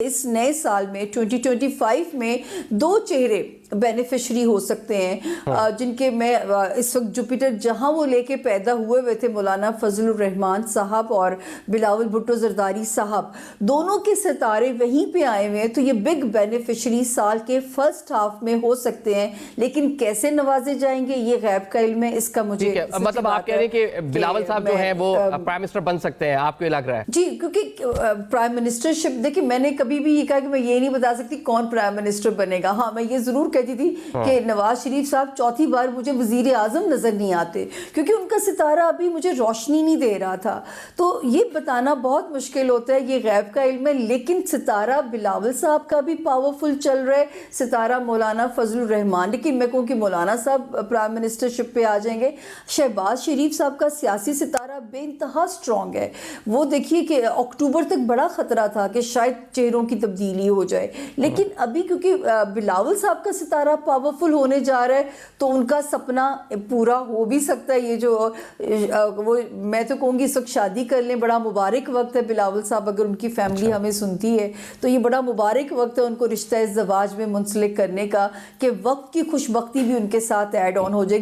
اس نئے سال میں 2025 میں 2 چہرے بینیفیشری ہو سکتے ہیں جن کے میں اس وقت جوپیٹر جہاں وہ لے کے پیدا ہوئے تھے مولانا فضل الرحمان صاحب اور بلاول بھٹو زرداری صاحب، دونوں کے ستارے وہیں پہ آئے ہوئے ہیں، تو یہ بگ بینیفیشری سال کے فرسٹ ہاف میں ہو سکتے ہیں، لیکن کیسے نوازے جائیں گے یہ غیب کا علم ہے، اس کا مجھے مطلب آپ کہہ رہے ہیں کہ بلاول صاحب جو ہیں وہ پرائم منسٹر بن سکتے ہیں، آپ کو یہ لگ رہا ہے؟ جی، کیونکہ پرائم منسٹرشپ دیکھیں میں نے کبھی بھی یہ کہا کہ میں یہ نہیں بتا سکتی کون پرائم منسٹر بنے گا، ہاں میں یہ ضرور کہتی تھی کہ نواز شریف صاحب چوتھی بار مجھے وزیر اعظم نظر نہیں آتے کیونکہ ان کا ستارہ ابھی مجھے روشنی نہیں دے رہا تھا، تو یہ بتانا بہت مشکل ہوتا ہے، یہ غیب کا علم ہے، لیکن ستارہ بلاول صاحب کا بھی پاورفل چل رہا ہے، ستارہ مولانا فضل الرحمان، لیکن میں کہوں کہ مولانا صاحب پرائم منسٹرشپ پہ آ جائیں گے، شہباز شریف صاحب کا سیاسی ستارہ بے انتہا سٹرونگ ہے، وہ دیکھیے کہ اکتوبر تک بڑا خطرہ تھا کہ شاید چہروں کی تبدیلی ہو جائے، لیکن ابھی کیونکہ بلاول صاحب کا ستارہ پاورفل ہونے جا رہا ہے تو ان کا سپنا پورا ہو بھی سکتا ہے، یہ جو وہ میں تو کہوں گی اس وقت شادی کر لیں، بڑا مبارک وقت ہے، بلاول صاحب اگر ان کی فیملی ہمیں سنتی ہے تو یہ بڑا مبارک وقت ہے ان کو رشتہ ازدواج میں منسلک کرنے کا کہ وقت کی خوش بختی بھی ان کے ساتھ ایڈ آن ہو جائے گی۔